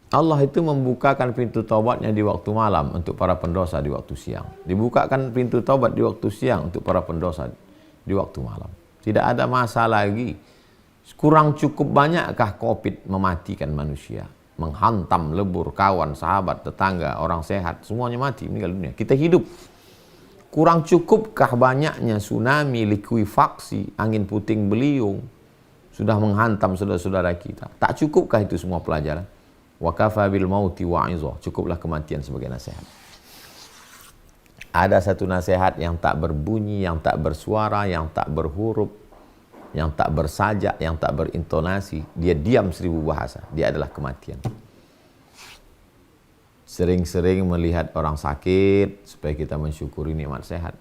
Allah itu membukakan pintu taubatnya di waktu malam untuk para pendosa di waktu siang. Dibukakan pintu taubat di waktu siang untuk para pendosa di waktu malam. Tidak ada masa lagi. Kurang cukup banyakkah COVID mematikan manusia? Menghantam lebur kawan, sahabat, tetangga, orang sehat. Semuanya mati, meninggal dunia. Kita hidup. Kurang cukupkah banyaknya tsunami, likuifaksi, angin puting beliung sudah menghantam saudara-saudara kita? Tak cukupkah itu semua pelajaran? Wa kafa bil mauti wa'izah. Cukuplah kematian sebagai nasihat. Ada satu nasihat yang tak berbunyi, yang tak bersuara, yang tak berhuruf, yang tak bersajak, yang tak berintonasi. Dia diam 1000 bahasa. Dia adalah kematian. Sering-sering melihat orang sakit supaya kita mensyukuri nikmat sehat.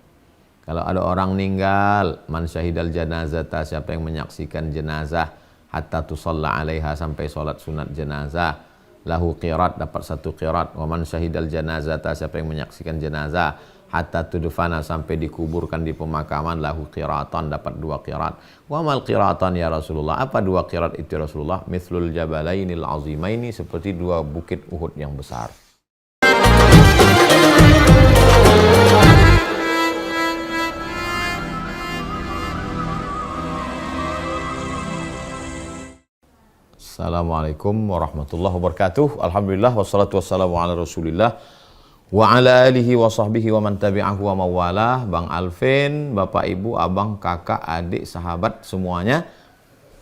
Kalau ada orang meninggal, man syahidal janazata, siapa yang menyaksikan jenazah hatta tusalla alaiha, sampai solat sunat jenazah, lahu qirat, dapat 1 qirat. Wa man syahidal janazata, siapa yang menyaksikan jenazah hatta tudfana, sampai dikuburkan di pemakaman, lahu qiratan, dapat 2 qirat. Wa mal qiratan ya Rasulullah, apa 2 qirat itu Rasulullah? Mithlul jabalainil azimaini, seperti 2 bukit Uhud yang besar. Assalamualaikum warahmatullahi wabarakatuh. Alhamdulillah wassalatu wassalamu ala Rasulillah wa ala alihi wa sahbihi wa man tabi'ahu wa mawalah. Bang Alvin, Bapak Ibu, Abang, Kakak, Adik, sahabat semuanya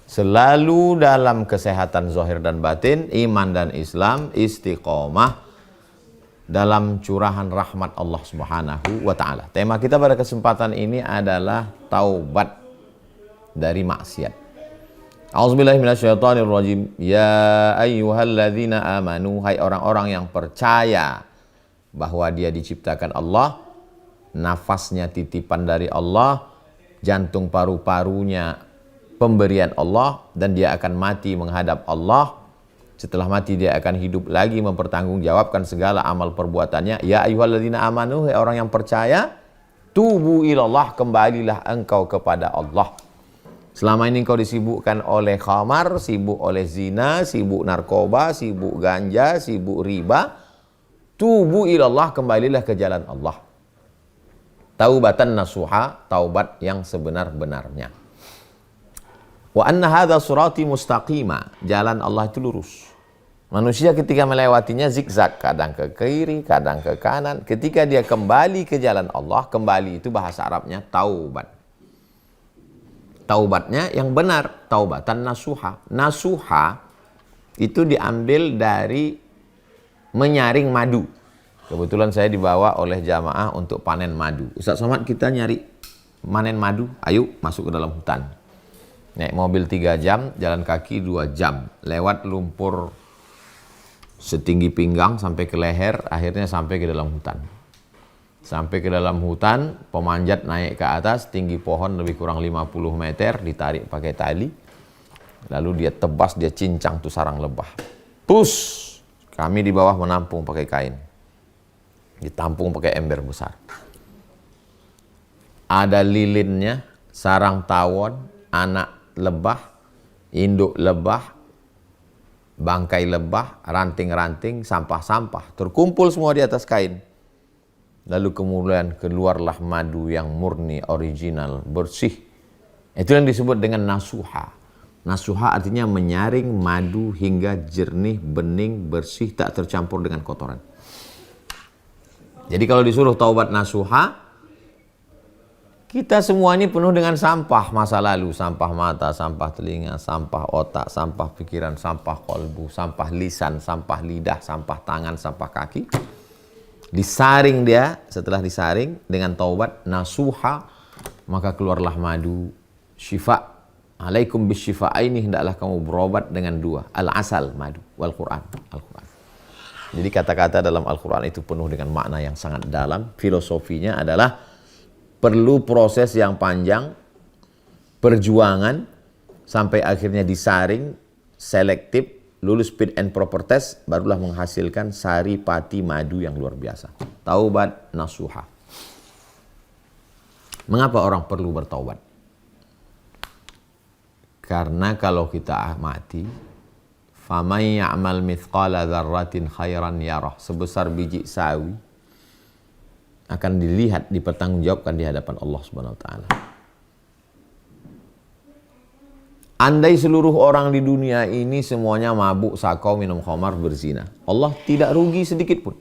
selalu dalam kesehatan zahir dan batin, iman dan Islam, istiqomah dalam curahan rahmat Allah Subhanahu wa taala. Tema kita pada kesempatan ini adalah taubat dari maksiat. A'udzubillahi minasyaitonirrajim. Ya ayyuhalladzina amanu, hai orang-orang yang percaya bahwa dia diciptakan Allah, nafasnya titipan dari Allah, jantung paru-parunya pemberian Allah, dan dia akan mati menghadap Allah. Setelah mati dia akan hidup lagi mempertanggungjawabkan segala amal perbuatannya. Ya ayyuhalladzina amanu, hai orang yang percaya, tubu ilallah, kembalilah engkau kepada Allah. Selama ini engkau disibukkan oleh khamar, sibuk oleh zina, sibuk narkoba, sibuk ganja, sibuk riba. Tubu ilallah, kembalilah ke jalan Allah. Taubatan nasuha, taubat yang sebenar-benarnya. Wa anna hadza sirati mustaqima, jalan Allah itu lurus. Manusia ketika melewatinya zigzag, kadang ke kiri, kadang ke kanan. Ketika dia kembali ke jalan Allah, kembali itu bahasa Arabnya taubat. Taubatnya yang benar, taubatan nasuha. Nasuha itu diambil dari menyaring madu. Kebetulan saya dibawa oleh jamaah untuk panen madu. Ustaz Somad, kita nyari panen madu, ayo masuk ke dalam hutan. Naik mobil 3 jam, jalan kaki 2 jam. Lewat lumpur setinggi pinggang sampai ke leher, akhirnya sampai ke dalam hutan. Sampai ke dalam hutan, pemanjat naik ke atas, tinggi pohon lebih kurang 50 meter, ditarik pakai tali. Lalu dia tebas, dia cincang tuh sarang lebah. Pus! Kami di bawah menampung pakai kain. Ditampung pakai ember besar. Ada lilinnya, sarang tawon, anak lebah, induk lebah, bangkai lebah, ranting-ranting, sampah-sampah. Terkumpul semua di atas kain. Lalu kemudian keluarlah madu yang murni, original, bersih. Itu yang disebut dengan nasuha. Nasuha artinya menyaring madu hingga jernih, bening, bersih, tak tercampur dengan kotoran. Jadi kalau disuruh taubat nasuha, kita semua ini penuh dengan sampah masa lalu. Sampah mata, sampah telinga, sampah otak, sampah pikiran, sampah kolbu, sampah lisan, sampah lidah, sampah tangan, sampah kaki. Disaring dia, setelah disaring dengan taubat nasuha, maka keluarlah madu, syifa. Alaikum bisyifa'aini, hendaklah kamu berobat dengan 2, al-asal, madu, wal Quran, Al-Quran. Jadi kata-kata dalam Al-Quran itu penuh dengan makna yang sangat dalam. Filosofinya adalah perlu proses yang panjang, perjuangan, sampai akhirnya disaring, selektif, lulus fit and proper test, barulah menghasilkan sari pati madu yang luar biasa. Taubat nasuha. Mengapa orang perlu bertaubat? Karena kalau kita mati, Faman ya'mal mithqala dzarratin khairan yarah. Sebesar biji sawi akan dilihat, dipertanggungjawabkan di hadapan Allah Subhanahu wa taala. Andai seluruh orang di dunia ini semuanya mabuk, sakau, minum khamar, berzina, Allah tidak rugi sedikit pun.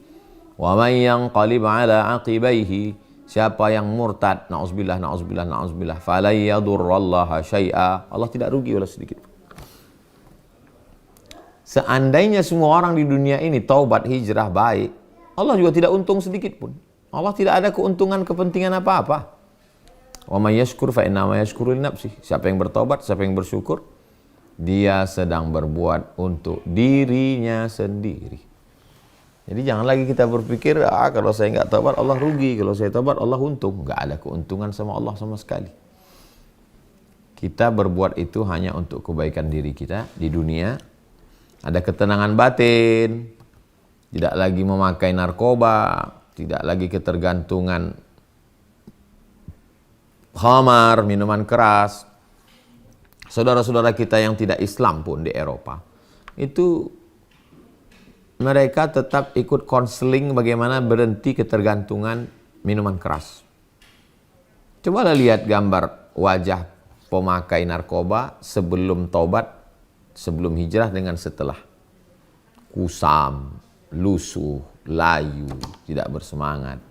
Wa may yanqalib ala aqibaihi, siapa yang murtad, na'udzubillah, na'udzubillah, na'udzubillah, falay yadurrallaha syai'a, Allah tidak rugi oleh sedikit pun. Seandainya semua orang di dunia ini taubat, hijrah, baik, Allah juga tidak untung sedikit pun. Allah tidak ada keuntungan, kepentingan apa-apa. Wa may yashkur fa innama yashkuru li nafsihi. Siapa yang bertobat, siapa yang bersyukur, dia sedang berbuat untuk dirinya sendiri. Jadi jangan lagi kita berpikir, kalau saya nggak tobat Allah rugi, kalau saya tobat Allah untung. Nggak ada keuntungan sama Allah sama sekali. Kita berbuat itu hanya untuk kebaikan diri kita di dunia. Ada ketenangan batin, tidak lagi memakai narkoba, tidak lagi ketergantungan khamar, minuman keras. Saudara-saudara kita yang tidak Islam pun di Eropa, itu mereka tetap ikut konseling bagaimana berhenti ketergantungan minuman keras. Cobalah lihat gambar wajah pemakai narkoba sebelum taubat, sebelum hijrah dengan setelah. Kusam, lusuh, layu, tidak bersemangat.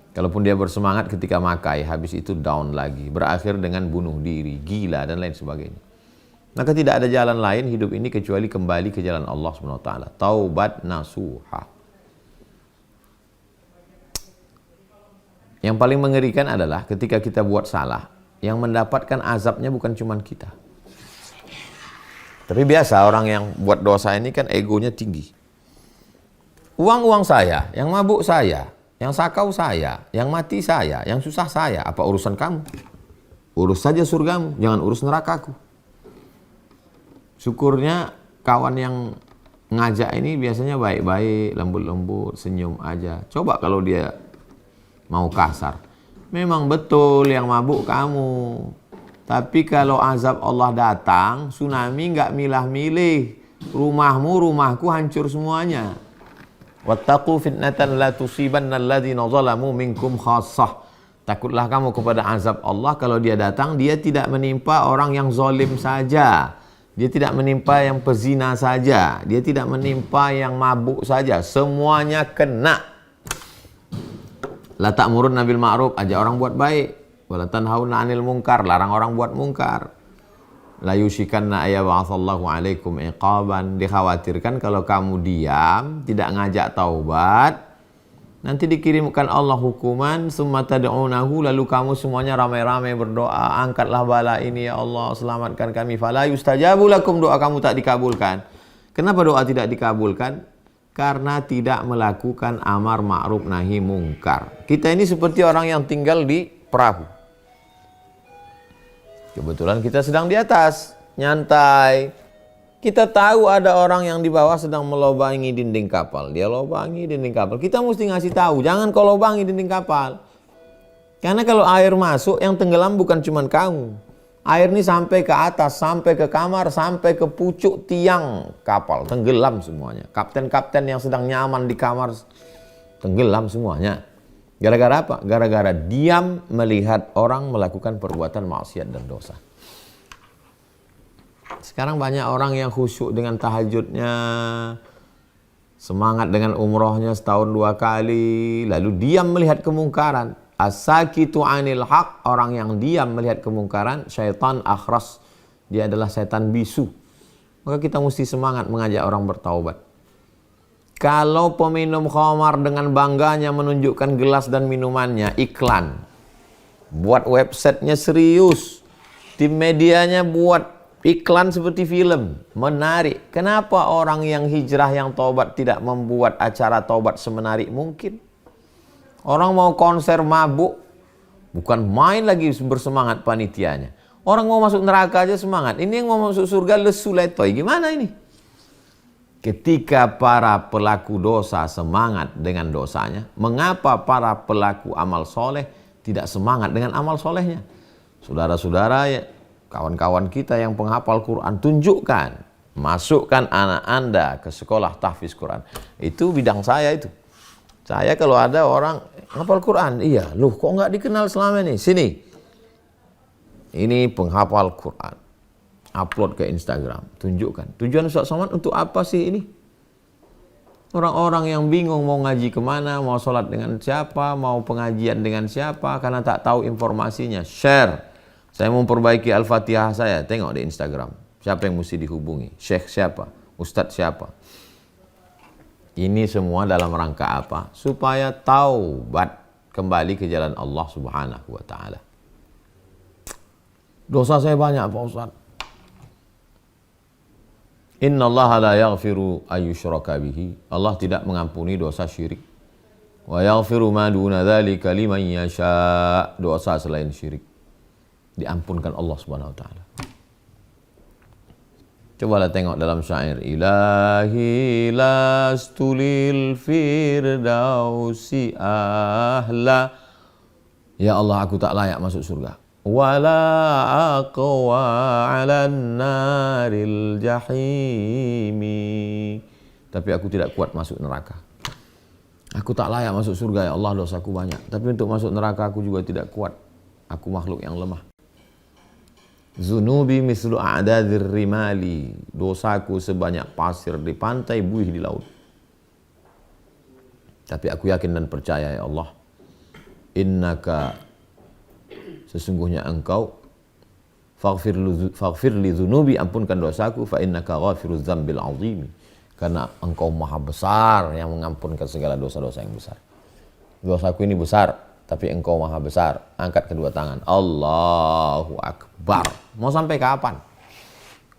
Kalaupun dia bersemangat ketika makai, habis itu down lagi, berakhir dengan bunuh diri, gila, dan lain sebagainya. Maka tidak ada jalan lain hidup ini kecuali kembali ke jalan Allah SWT. Taubat nasuha. Yang paling mengerikan adalah ketika kita buat salah, yang mendapatkan azabnya bukan cuma kita. Tapi biasa orang yang buat dosa ini kan egonya tinggi. Uang saya, yang mabuk saya, yang sakau saya, yang mati saya, yang susah saya. Apa urusan kamu? Urus saja surgamu, jangan urus nerakaku. Syukurnya kawan yang ngajak ini biasanya baik-baik, lembut-lembut, senyum aja. Coba kalau dia mau kasar. Memang betul yang mabuk kamu. Tapi kalau azab Allah datang, tsunami nggak milah-milih. Rumahmu, rumahku hancur semuanya. Wattaqu fitnatan la tusibanna alladzina zalamu minkum khassah. Takutlah kamu kepada azab Allah, kalau dia datang, dia tidak menimpa orang yang zalim saja. Dia tidak menimpa yang pezina saja. Dia tidak menimpa yang mabuk saja. Semuanya kena. La ta'murunna bil ma'ruf, ajak orang buat baik. Wala tanhauna 'anil munkar, larang orang buat mungkar. La yushikanna ayyab'atsallahu 'alaikum iqaban, dikhawatirkan kalau kamu diam, tidak ngajak taubat, nanti dikirimkan Allah hukuman, summa tad'unahu, lalu kamu semuanya ramai-ramai berdoa, angkatlah bala ini ya Allah, selamatkan kami. Fala yustajabu lakum, doa kamu tak dikabulkan. Kenapa doa tidak dikabulkan? Karena tidak melakukan amar ma'ruf nahi mungkar. Kita ini seperti orang yang tinggal di perahu. Kebetulan kita sedang di atas, nyantai. Kita tahu ada orang yang di bawah sedang melobangi dinding kapal. Dia lobangi dinding kapal. Kita mesti ngasih tahu, jangan kau lobangi dinding kapal. Karena kalau air masuk, yang tenggelam bukan cuma kamu. Air ini sampai ke atas, sampai ke kamar, sampai ke pucuk tiang kapal. Tenggelam semuanya. Kapten-kapten yang sedang nyaman di kamar, tenggelam semuanya. Gara-gara apa? Gara-gara diam melihat orang melakukan perbuatan maksiat dan dosa. Sekarang banyak orang yang khusyuk dengan tahajudnya, semangat dengan umrohnya setahun 2 kali, lalu diam melihat kemungkaran. As-sakitu 'anil haq, orang yang diam melihat kemungkaran, syaitan akhras, dia adalah setan bisu. Maka kita mesti semangat mengajak orang bertaubat. Kalau peminum khamar dengan bangganya menunjukkan gelas dan minumannya, iklan. Buat websitenya serius. Tim medianya buat iklan seperti film. Menarik. Kenapa orang yang hijrah, yang taubat tidak membuat acara taubat semenarik mungkin? Orang mau konser mabuk, bukan main lagi bersemangat panitianya. Orang mau masuk neraka aja semangat. Ini yang mau masuk surga lesu letoy. Gimana ini? Ketika para pelaku dosa semangat dengan dosanya, mengapa para pelaku amal soleh tidak semangat dengan amal solehnya? Saudara-saudara, kawan-kawan kita yang penghafal Quran, tunjukkan Masukkan anak Anda ke sekolah tahfiz Quran. Itu bidang saya itu. Saya kalau ada orang hafal Quran, iya, loh kok nggak dikenal selama ini? Sini. Ini penghafal Quran. Upload ke Instagram, tunjukkan. Tujuan Ustaz Somad untuk apa sih ini? Orang-orang yang bingung mau ngaji kemana, mau sholat dengan siapa, mau pengajian dengan siapa, karena tak tahu informasinya. Share. Saya mau memperbaiki Al-Fatihah saya, tengok di Instagram. Siapa yang mesti dihubungi? Syekh siapa? Ustadz siapa? Ini semua dalam rangka apa? Supaya taubat kembali ke jalan Allah Subhanahu wa Ta'ala. Dosa saya banyak, Pak Ustadz. Inna Allah la yaghfiru ayyushraka bihi. Allah tidak mengampuni dosa syirik. Wa yaghfiru ma duna dzalika liman yasha. Dosa selain syirik diampunkan Allah Subhanahu wa Ta'ala. Cobalah tengok dalam syair. Ilahi lastulil firdausi ahla. Ya Allah, aku tak layak masuk surga. Wala aqwa 'alan naril jahimi. Tapi aku tidak kuat masuk neraka. Aku tak layak masuk surga, ya Allah, dosaku banyak. Tapi untuk masuk neraka aku juga tidak kuat. Aku makhluk yang lemah. Zunubi mislu a'dadir rimali. Dosaku sebanyak pasir di pantai, buih di laut. Tapi aku yakin dan percaya, ya Allah, innaka, sesungguhnya engkau, faghfir li dzunubi, ampunkan dosaku, fa innaka ghafiruz dzambil azim, karena engkau maha besar yang mengampunkan segala dosa-dosa yang besar. Dosaku ini besar, tapi engkau maha besar. Angkat kedua tangan, Allahu Akbar. Mau sampai kapan?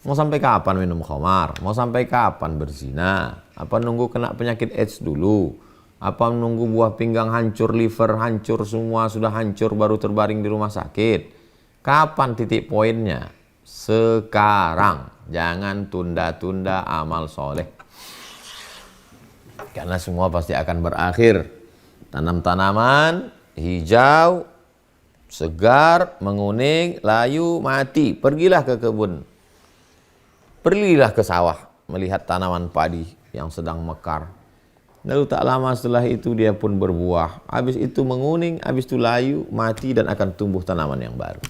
Mau sampai kapan minum khamar? Mau sampai kapan berzina? Apa nunggu kena penyakit AIDS dulu? Apa menunggu buah pinggang hancur, liver hancur, semua sudah hancur baru terbaring di rumah sakit? Kapan titik poinnya? Sekarang. Jangan tunda-tunda amal soleh. Karena semua pasti akan berakhir. Tanam tanaman hijau, segar, menguning, layu, mati. Pergilah ke kebun. Pergilah ke sawah melihat tanaman padi yang sedang mekar. Lalu tak lama setelah itu dia pun berbuah. Habis itu menguning, habis itu layu, mati, dan akan tumbuh tanaman yang baru.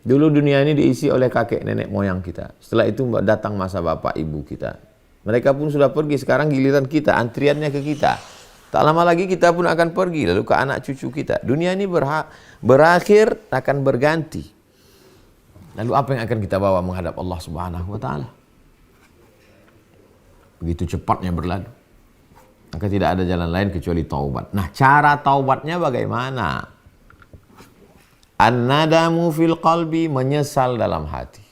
Dulu dunia ini diisi oleh kakek nenek moyang kita. Setelah itu datang masa bapak ibu kita. Mereka pun sudah pergi, sekarang giliran kita, antriannya ke kita. Tak lama lagi kita pun akan pergi, lalu ke anak cucu kita. Dunia ini berakhir, akan berganti. Lalu apa yang akan kita bawa menghadap Allah Subhanahu wa Ta'ala? Begitu cepatnya berlalu. Maka tidak ada jalan lain kecuali taubat. Nah, cara taubatnya bagaimana? An-nadamu fil qalbi, menyesal dalam hati.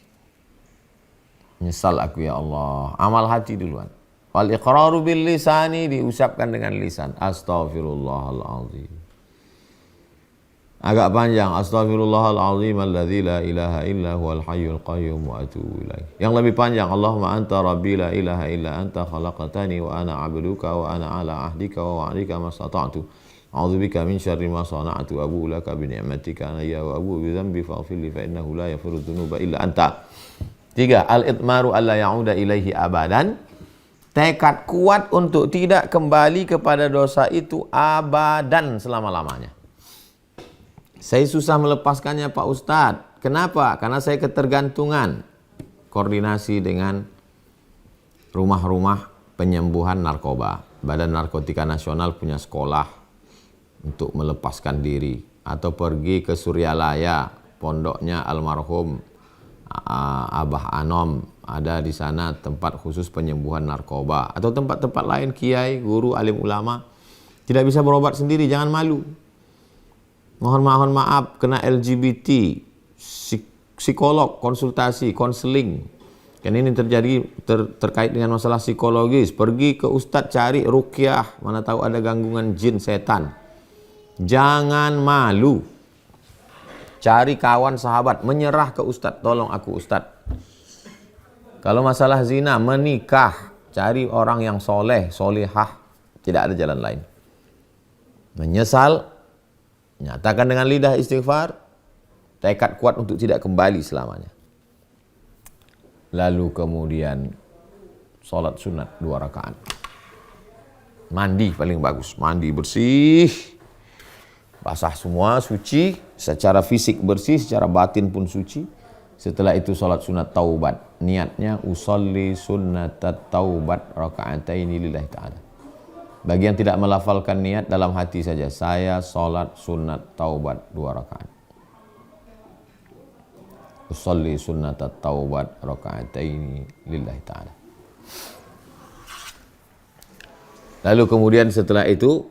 Menyesal aku, ya Allah. Amal hati duluan. Wal iqraru bil lisani, diucapkan dengan lisan. Astaghfirullahaladzim. Agak panjang. Astaghfirullahaladzim alladzi la ilaha illa huwal hayyul qayyum wa atubu ilaih. Yang lebih panjang, Allahumma anta rabbi la ilaha illa anta khalaqtani wa ana 'abduka wa ana 'ala ahdika wa wa'dika mastata'tu. A'udzubika min syarri ma sana'tu, abu'u laka bi ni'matika alayya wa abu'u bi dzambi faghfir li fa innahu la yaghfiru dzunuba illa anta. 3. Al-itmaru alla ya'uda ilaihi abadan. Tekad kuat untuk tidak kembali kepada dosa itu abadan, selama-lamanya. Saya susah melepaskannya, Pak Ustadz. Kenapa? Karena saya ketergantungan. Koordinasi dengan rumah-rumah penyembuhan narkoba. Badan Narkotika Nasional punya sekolah untuk melepaskan diri. Atau pergi ke Suryalaya, pondoknya almarhum Abah Anom. Ada di sana tempat khusus penyembuhan narkoba. Atau tempat-tempat lain, kiai, guru, alim ulama. Tidak bisa berobat sendiri, jangan malu. Mohon maaf, kena LGBT, psikolog, konsultasi, konseling. Kan ini terjadi terkait dengan masalah psikologis. Pergi ke ustadz, cari ruqyah, mana tahu ada gangguan jin setan. Jangan malu. Cari kawan sahabat, menyerah ke ustadz, tolong aku ustadz. Kalau masalah zina, menikah, cari orang yang soleh, solehah. Tidak ada jalan lain. Menyesal, nyatakan dengan lidah istighfar, tekad kuat untuk tidak kembali selamanya. Lalu kemudian salat sunat 2 rakaat. Mandi paling bagus, mandi bersih, basah semua, suci, secara fisik bersih, secara batin pun suci. Setelah itu salat sunat taubat. Niatnya usolli sunnat taubat raka'ataini lillahi ta'ala. Bagi yang tidak melafalkan niat, dalam hati saja, saya salat sunat taubat 2 rakaat. Usolli sunnat taubat raka'ataini lillahi ta'ala. Lalu kemudian setelah itu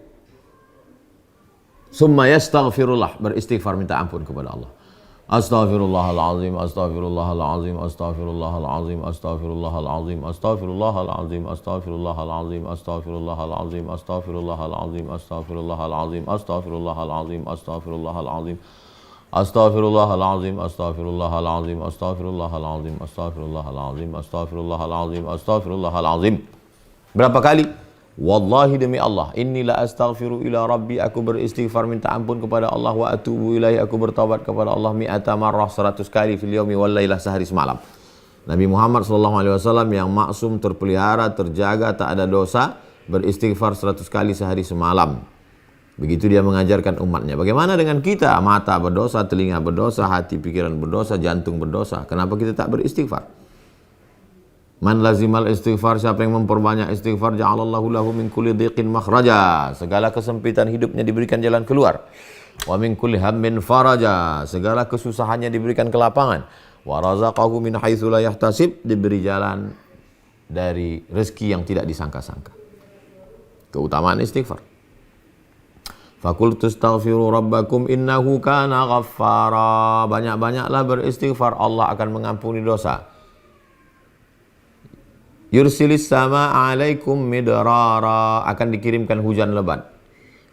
summa yastaghfirullah, beristighfar, minta ampun kepada Allah. Astaghfirullahalazim, astaghfirullahalazim, astaghfirullahalazim, astaghfirullahalazim, astaghfirullahalazim, astaghfirullahalazim, astaghfirullahalazim, astaghfirullahalazim, astaghfirullahalazim, astaghfirullahalazim, astaghfirullahalazim, astaghfirullahalazim, astaghfirullahalazim, astaghfirullahalazim, astaghfirullahalazim, astaghfirullahalazim, astaghfirullahalazim. Berapa kali? Wallahi demi Allah, inni la astaghfiru ila rabbi, aku beristighfar minta ampun kepada Allah, wa atubu ilaihi, aku bertaubat kepada Allah, mi'ata marrah, 100 kali fil yaumi wal lailah, sehari semalam. Nabi Muhammad SAW yang maksum, terpelihara, terjaga, tak ada dosa, beristighfar 100 kali sehari semalam. Begitu dia mengajarkan umatnya. Bagaimana dengan kita? Mata berdosa, telinga berdosa, hati pikiran berdosa, jantung berdosa. Kenapa kita tak beristighfar? Man lazimal istighfar, siapa yang memperbanyak istighfar, ja'alallahu lahu min kulli dhiqin makhraja, segala kesempitan hidupnya diberikan jalan keluar. Wa min kulli hammin faraja, segala kesusahannya diberikan kelapangan. Wa razaqahu min haitsu la yahtasib, diberi jalan dari rezeki yang tidak disangka-sangka. Keutamaan istighfar. Fakultu astaghfiru rabbakum innahu kana ghaffara, banyak-banyaklah beristighfar, Allah akan mengampuni dosa. Yursilis sama alaikum midrara, akan dikirimkan hujan lebat.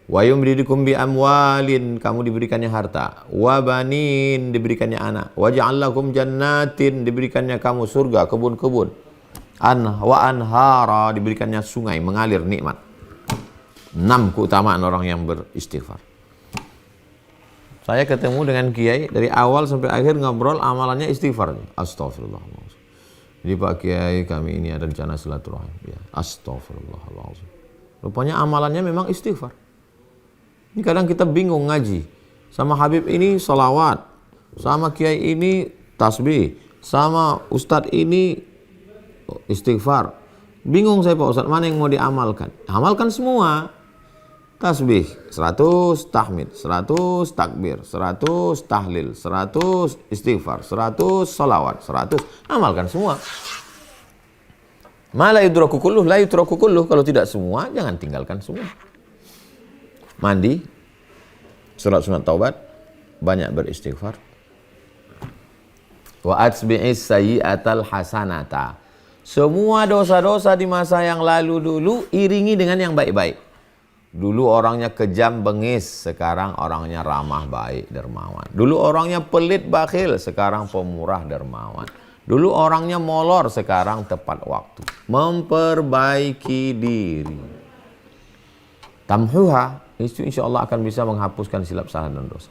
Wa yumdidukum bi amwalin, kamu diberikannya harta. Wa banin, diberikannya anak. Wa ja'allakum jannatin, diberikannya kamu surga, kebun-kebun. Wa anhara, diberikannya sungai mengalir nikmat. 6 keutamaan orang yang beristighfar. Saya ketemu dengan kiai dari awal sampai akhir ngobrol, amalannya istighfar. Astagfirullah. Jadi Pak Kiai, kami ini ada rencana silaturahim. Ya, astagfirullahaladzim. Rupanya amalannya memang istighfar. Ini kadang kita bingung ngaji. Sama Habib ini salawat. Sama Kiai ini tasbih. Sama Ustadz ini istighfar. Bingung saya Pak Ustadz, mana yang mau diamalkan? Amalkan semua. Tasbih 100, tahmid 100, takbir 100, tahlil 100, istighfar 100, salawat 100, amalkan semua. Ma la yudraku kulluh, la yutraku kulluh, kalau tidak semua jangan tinggalkan semua. Mandi, surat sunat taubat, banyak beristighfar. Wa atsbi'is sayyi'atal hasanata, semua dosa-dosa di masa yang lalu dulu iringi dengan yang baik-baik. Dulu orangnya kejam bengis, sekarang orangnya ramah baik dermawan. Dulu orangnya pelit bakhil, sekarang pemurah dermawan. Dulu orangnya molor, sekarang tepat waktu. Memperbaiki diri. Tamhuha, itu insya Allah akan bisa menghapuskan silap salah dan dosa.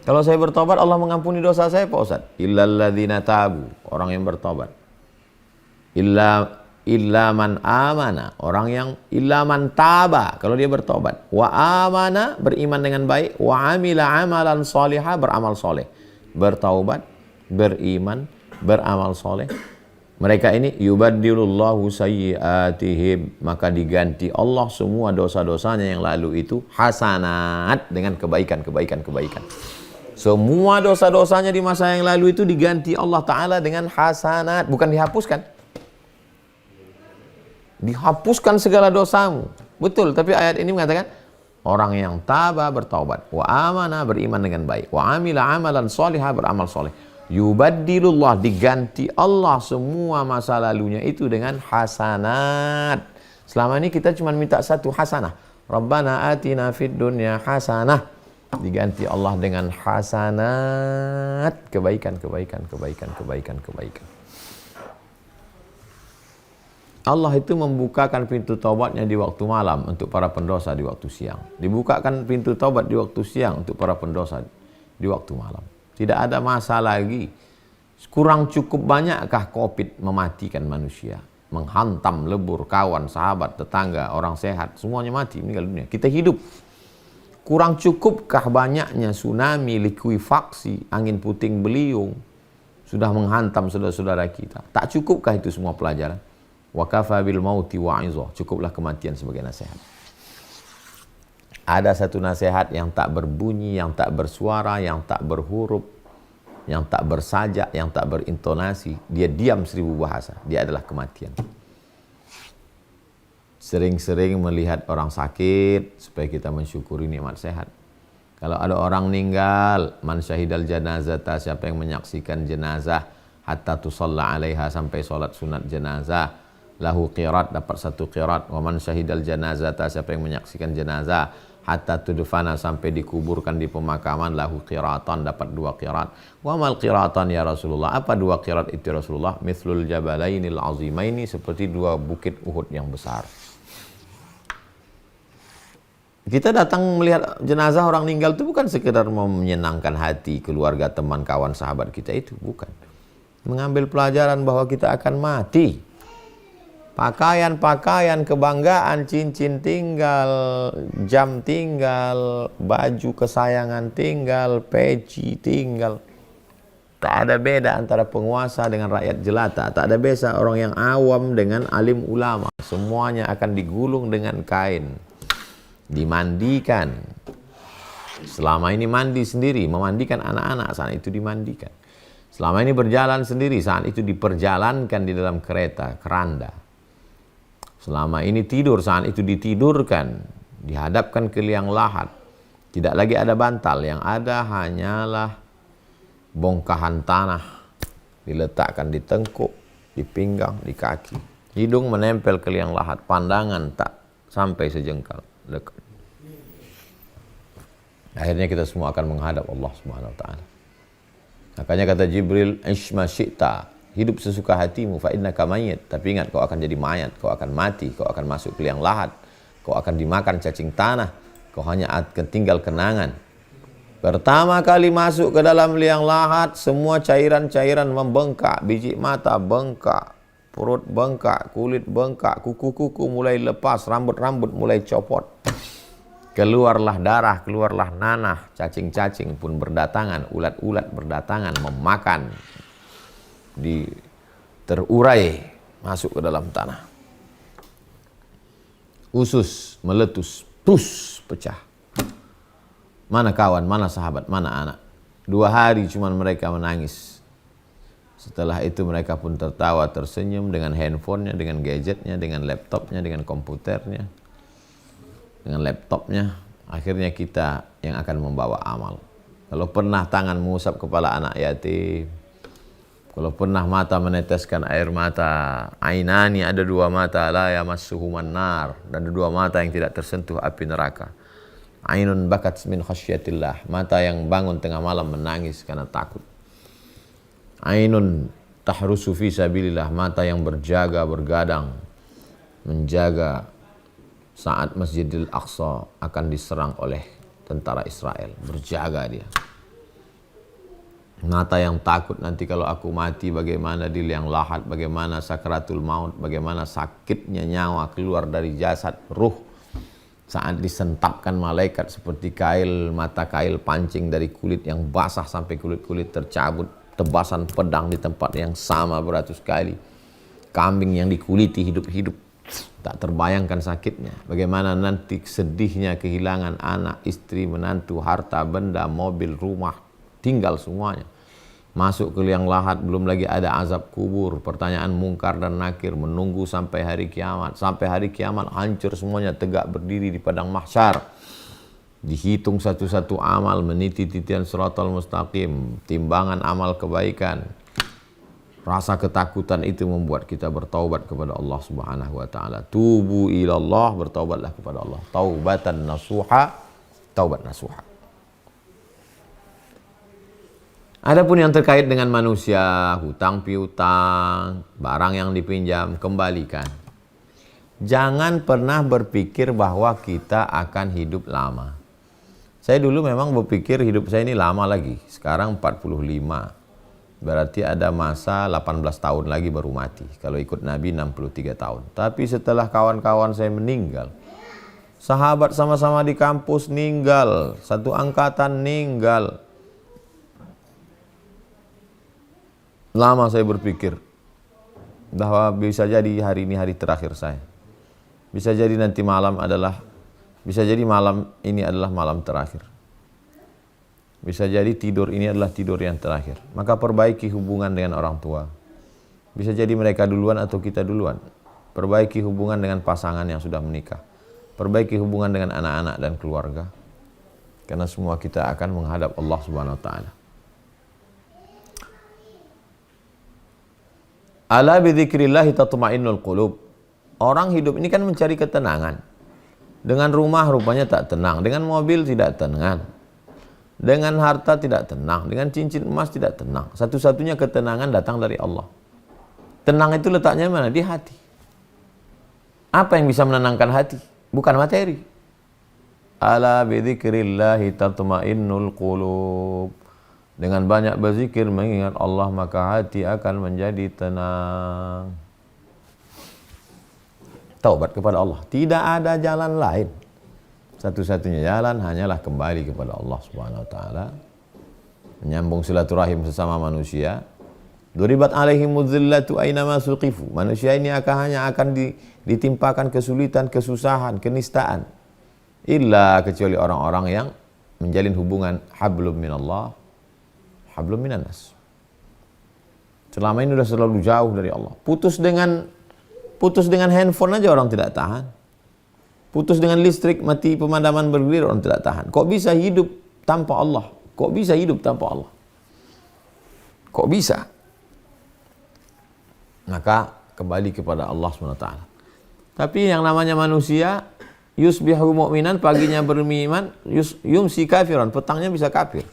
Kalau saya bertobat, Allah mengampuni dosa saya Pak Ustaz. Illalladzina tabu, orang yang bertobat. Illa man amana, orang yang illa man taba, kalau dia bertobat. Wa amana, beriman dengan baik. Wa amila amalan salihah, beramal soleh. Bertaubat, beriman, beramal soleh. Mereka ini yubaddilullahu sayyiatihim, maka diganti Allah semua dosa-dosanya yang lalu itu hasanat, dengan kebaikan. Semua dosa-dosanya di masa yang lalu itu diganti Allah Ta'ala dengan hasanat, bukan dihapuskan. Dihapuskan segala dosamu. Betul, tapi ayat ini mengatakan orang yang taba, bertaubat, wa amana, beriman dengan baik, wa amila amalan salihah, beramal soleh. Yubaddilullah, diganti Allah semua masa lalunya itu dengan hasanat. Selama ini kita cuma minta satu hasanah. Rabbana atina fid dunya hasanah. Diganti Allah dengan hasanat, kebaikan. Allah itu membukakan pintu taubatnya di waktu malam untuk para pendosa di waktu siang. Dibukakan pintu taubat di waktu siang untuk para pendosa di waktu malam. Tidak ada masa lagi. Kurang cukup banyakkah COVID mematikan manusia? menghantam lebur kawan, sahabat, tetangga, orang sehat, semuanya mati, meninggal dunia. Kita hidup. Kurang cukupkah banyaknya tsunami, likuifaksi, angin puting beliung sudah menghantam saudara-saudara kita? Tak cukupkah itu semua pelajaran? Wa kafa bil mauti wa'izah. Cukuplah kematian sebagai nasihat. Ada satu nasihat yang tak berbunyi, yang tak bersuara, yang tak berhuruf, yang tak bersajak, yang tak berintonasi. Dia diam 1000 bahasa. Dia adalah kematian. Sering-sering melihat orang sakit supaya kita mensyukuri nikmat sehat. Kalau ada orang meninggal, man syahidal janazata, siapa yang menyaksikan jenazah hatta tusalla alaiha, sampai solat sunat jenazah, lahu qirat, dapat 1 qirat. Wa man syahidal janazata, siapa yang menyaksikan jenazah hatta tudfana, sampai dikuburkan di pemakaman, lahu qiratan, dapat 2 qirat. Wa mal qiratan ya Rasulullah, apa 2 qirat itu Rasulullah? Mithlul jabalainil azimaini, seperti 2 bukit Uhud yang besar. Kita datang melihat jenazah orang meninggal itu bukan sekedar menyenangkan hati keluarga, teman, kawan, sahabat kita, itu bukan. Mengambil pelajaran bahwa kita akan mati. Pakaian-pakaian kebanggaan, cincin tinggal, jam tinggal, baju kesayangan tinggal, peci tinggal. Tak ada beda antara penguasa dengan rakyat jelata. Tak ada beda orang yang awam dengan alim ulama. Semuanya akan digulung dengan kain, dimandikan. Selama ini mandi sendiri, memandikan anak-anak, saat itu dimandikan. Selama ini berjalan sendiri, saat itu diperjalankan di dalam kereta, keranda. Selama ini tidur, saat itu ditidurkan, dihadapkan ke liang lahat. Tidak lagi ada bantal, yang ada hanyalah bongkahan tanah, diletakkan di tengkuk, di pinggang, di kaki. Hidung menempel ke liang lahat, pandangan tak sampai sejengkal dekat. Akhirnya kita semua akan menghadap Allah Subhanahu wa taala. Makanya kata Jibril, "Ishma syi'ta," hidup sesuka hatimu, fa innaka mayyit, tapi ingat kau akan jadi mayat, kau akan mati, kau akan masuk ke liang lahat, kau akan dimakan cacing tanah, kau hanya akan tinggal kenangan. Pertama kali masuk ke dalam liang lahat, semua cairan-cairan membengkak, biji mata bengkak, perut bengkak, kulit bengkak, kuku-kuku mulai lepas, rambut-rambut mulai copot. Keluarlah darah, keluarlah nanah, cacing-cacing pun berdatangan, ulat-ulat berdatangan, memakan, terurai, masuk ke dalam tanah. Usus meletus, pus, pecah. Mana kawan, mana sahabat, mana anak? 2 hari cuman mereka menangis. Setelah itu mereka pun tertawa, tersenyum dengan handphonenya, dengan gadgetnya, dengan laptopnya, dengan komputernya, dengan laptopnya. Akhirnya kita yang akan membawa amal. Kalau pernah tangan mengusap kepala anak yatim, kalau pernah mata meneteskan air mata, ainani, ada 2 mata, la yamassuhuman nar, dan ada 2 mata yang tidak tersentuh api neraka. Ainun bakat min khasyatillah, mata yang bangun tengah malam menangis karena takut. Ainun tahrusu fi sabilillah, mata yang berjaga, bergadang, menjaga saat Masjidil Aqsa akan diserang oleh tentara Israel. Berjaga dia. Mata yang takut nanti kalau aku mati bagaimana di liang lahat, bagaimana sakratul maut, bagaimana sakitnya nyawa keluar dari jasad, ruh saat disentapkan malaikat seperti kail, mata kail pancing dari kulit yang basah sampai kulit-kulit tercabut, tebasan pedang di tempat yang sama beratus kali, kambing yang dikuliti hidup-hidup, tak terbayangkan sakitnya. Bagaimana nanti sedihnya kehilangan anak, istri, menantu, harta, benda, mobil, rumah, tinggal semuanya. Masuk ke liang lahat, belum lagi ada azab kubur, pertanyaan mungkar dan nakir, menunggu sampai hari kiamat. Sampai hari kiamat hancur semuanya, tegak berdiri di padang mahsyar. Dihitung satu-satu amal, meniti titian siratal mustaqim, timbangan amal kebaikan. Rasa ketakutan itu membuat kita bertaubat kepada Allah Subhanahu wa taala. Tubu ilallah, bertaubatlah kepada Allah. Taubatan nasuha, taubat nasuha. Adapun yang terkait dengan manusia, hutang piutang, barang yang dipinjam, kembalikan. Jangan pernah berpikir bahwa kita akan hidup lama. Saya dulu memang berpikir hidup saya ini lama lagi. Sekarang 45. Berarti ada masa 18 tahun lagi baru mati. Kalau ikut Nabi 63 tahun. Tapi setelah kawan-kawan saya meninggal, sahabat sama-sama di kampus meninggal, satu angkatan meninggal. Lama saya berpikir bahwa bisa jadi hari ini hari terakhir saya. Bisa jadi nanti bisa jadi malam ini adalah malam terakhir. Bisa jadi tidur ini adalah tidur yang terakhir. Maka perbaiki hubungan dengan orang tua. Bisa jadi mereka duluan atau kita duluan. Perbaiki hubungan dengan pasangan yang sudah menikah. Perbaiki hubungan dengan anak-anak dan keluarga. Karena semua kita akan menghadap Allah Subhanahu wa taala. Ala bidzikrillahi tatma'innul qulub. Orang hidup ini kan mencari ketenangan. Dengan rumah rupanya tak tenang, dengan mobil tidak tenang. Dengan harta tidak tenang, dengan cincin emas tidak tenang. Satu-satunya ketenangan datang dari Allah. Tenang itu letaknya mana? Di hati. Apa yang bisa menenangkan hati? Bukan materi. Ala bidzikrillahi tatma'innul qulub. Dengan banyak berzikir mengingat Allah maka hati akan menjadi tenang. Taubat kepada Allah. Tidak ada jalan lain. Satu-satunya jalan hanyalah kembali kepada Allah Subhanahu wa taala. Menyambung silaturahim sesama manusia. Duribat alaihimudz zillatu ainama suqifu. Manusia ini hanya akan ditimpakan kesulitan, kesusahan, kenistaan. Illa kecuali orang-orang yang menjalin hubungan hablum minallah, hablum minannas. Selama ini sudah selalu jauh dari Allah. Putus dengan handphone aja orang tidak tahan. Putus dengan listrik, mati pemandaman bergilir, orang tidak tahan. Kok bisa hidup tanpa Allah? Kok bisa hidup tanpa Allah? Kok bisa? Maka kembali kepada Allah SWT. Tapi yang namanya manusia, yusbihu mu'minan, paginya beriman, yumsi kafiran, petangnya bisa kafir.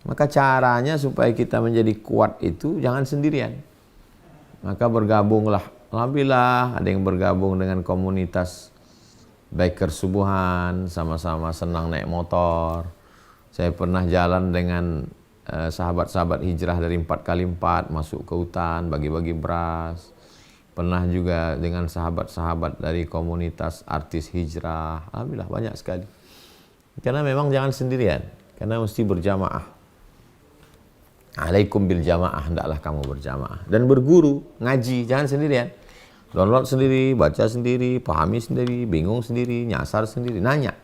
Maka caranya supaya kita menjadi kuat itu jangan sendirian. Maka bergabunglah. Alhamdulillah ada yang bergabung dengan komunitas biker subuhan, sama-sama senang naik motor. Saya pernah jalan dengan sahabat-sahabat hijrah dari 4x4 masuk ke hutan, bagi-bagi beras. Pernah juga dengan sahabat-sahabat dari komunitas artis hijrah. Alhamdulillah banyak sekali. Karena memang jangan sendirian, karena mesti berjamaah. Alaikum bil jamaah, hendaklah kamu berjamaah. Dan berguru, ngaji, jangan sendirian. Download sendiri, baca sendiri, pahami sendiri, bingung sendiri, nyasar sendiri, nanya.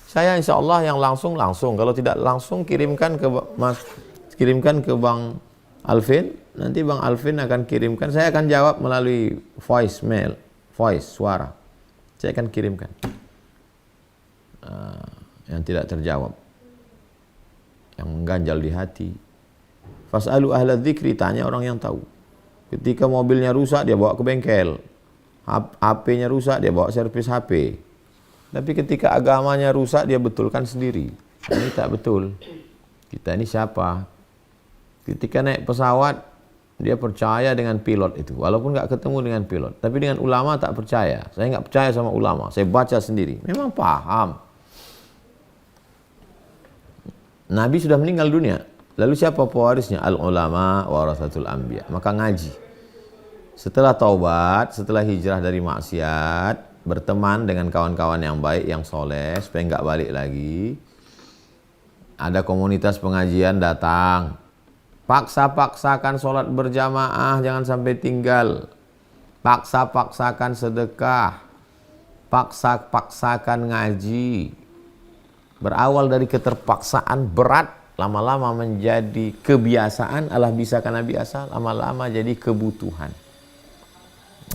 Saya insya Allah yang langsung. Kalau tidak langsung kirimkan ke Bang Alvin. Nanti Bang Alvin akan kirimkan. Saya akan jawab melalui voice, suara. Saya akan kirimkan yang tidak terjawab, yang mengganjal di hati. Fas'alu ahla dzikri, tanya orang yang tahu. Ketika mobilnya rusak, dia bawa ke bengkel. HP-nya rusak, dia bawa servis HP. Tapi ketika agamanya rusak, dia betulkan sendiri. Ini tak betul. Kita ini siapa? Ketika naik pesawat, dia percaya dengan pilot itu. Walaupun nggak ketemu dengan pilot. Tapi dengan ulama tak percaya. Saya nggak percaya sama ulama. Saya baca sendiri. Memang paham. Nabi sudah meninggal dunia. Lalu siapa pewarisnya? Al-ulama warasatul anbiya. Maka ngaji. Setelah taubat, setelah hijrah dari maksiat, berteman dengan kawan-kawan yang baik, yang soleh, supaya nggak balik lagi. Ada komunitas pengajian datang. Paksa-paksakan sholat berjamaah, jangan sampai tinggal. Paksa-paksakan sedekah. Paksa-paksakan ngaji. Berawal dari keterpaksaan berat, lama-lama menjadi kebiasaan, Allah bisa karena biasa, lama-lama jadi kebutuhan.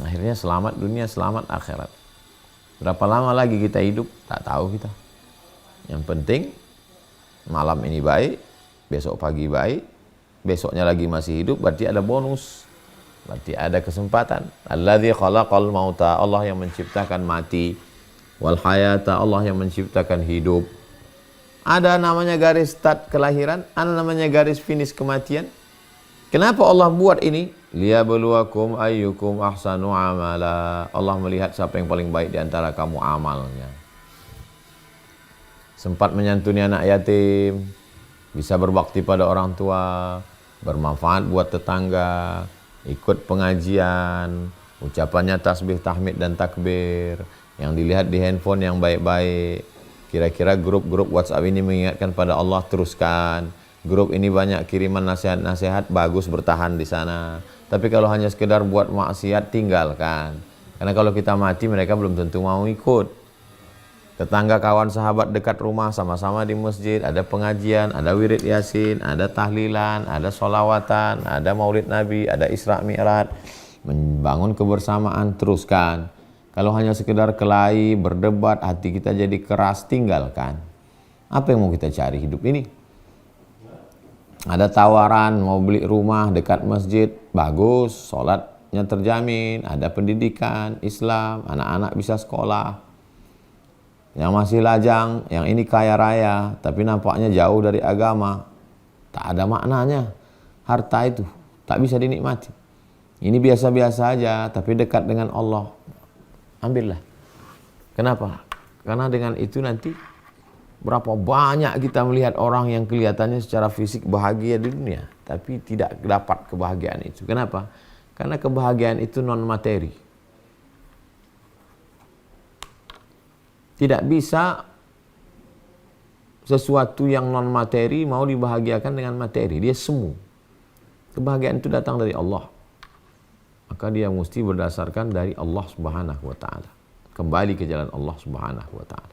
Akhirnya selamat dunia, selamat akhirat. Berapa lama lagi kita hidup? Tak tahu kita. Yang penting, malam ini baik, besok pagi baik, besoknya lagi masih hidup, berarti ada bonus. Berarti ada kesempatan. Alladzi khalaqal mauta, Allah yang menciptakan mati. Wal hayata, Allah yang menciptakan hidup. Ada namanya garis start kelahiran, ada namanya garis finish kematian. Kenapa Allah buat ini? Liyabluwakum ayyukum ahsanu amala. Allah melihat siapa yang paling baik di antara kamu amalnya. Sempat menyantuni anak yatim, bisa berbakti pada orang tua, bermanfaat buat tetangga, ikut pengajian, ucapannya tasbih, tahmid, dan takbir, yang dilihat di handphone yang baik-baik. Kira-kira grup-grup WhatsApp ini mengingatkan pada Allah, teruskan. Grup ini banyak kiriman nasihat-nasihat, bagus, bertahan di sana. Tapi kalau hanya sekedar buat maksiat, tinggalkan. Karena kalau kita mati, mereka belum tentu mau ikut. Tetangga, kawan, sahabat dekat rumah, sama-sama di masjid, ada pengajian, ada wirid yasin, ada tahlilan, ada sholawatan, ada maulid Nabi, ada Isra Mi'raj. Membangun kebersamaan, teruskan. Kalau hanya sekedar kelahi, berdebat, hati kita jadi keras, tinggalkan. Apa yang mau kita cari hidup ini? Ada tawaran mau beli rumah dekat masjid, bagus, sholatnya terjamin, ada pendidikan Islam, anak-anak bisa sekolah. Yang masih lajang, yang ini kaya raya, tapi nampaknya jauh dari agama, tak ada maknanya. Harta itu tak bisa dinikmati. Ini biasa-biasa aja, tapi dekat dengan Allah. Ambillah. Kenapa? Karena dengan itu nanti berapa banyak kita melihat orang yang kelihatannya secara fisik bahagia di dunia, tapi tidak dapat kebahagiaan itu. Kenapa? Karena kebahagiaan itu non materi. Tidak bisa sesuatu yang non materi mau dibahagiakan dengan materi. Dia semu. Kebahagiaan itu datang dari Allah. Maka dia mesti berdasarkan dari Allah Subhanahu wa ta'ala. Kembali ke jalan Allah Subhanahu wa ta'ala.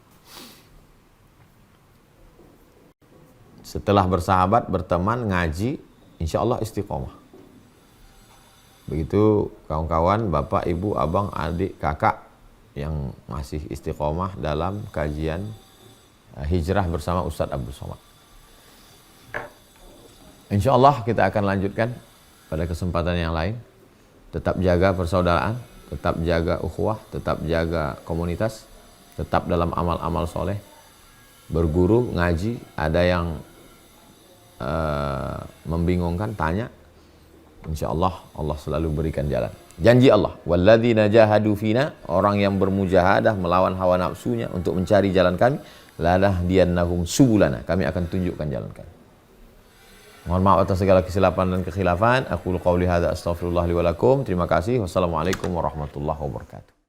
Setelah bersahabat, berteman, ngaji, insya Allah istiqomah. Begitu kawan-kawan, bapak, ibu, abang, adik, kakak yang masih istiqomah dalam kajian hijrah bersama Ustadz Abdul Somad. Insya Allah kita akan lanjutkan pada kesempatan yang lain. Tetap jaga persaudaraan, tetap jaga ukhuwah, tetap jaga komunitas, tetap dalam amal-amal soleh, berguru, ngaji. Ada yang membingungkan, tanya. Insya Allah, Allah selalu berikan jalan. Janji Allah, walladzina jahadu fina, orang yang bermujahadah melawan hawa nafsunya untuk mencari jalan kami, lanahdiyannahum subulana, kami akan tunjukkan jalan kami. Mohon maaf atas segala kesilapan dan kekhilafan. Aku qouli hadza astaghfirullah li wa lakum. Terima kasih. Wassalamualaikum warahmatullahi wabarakatuh.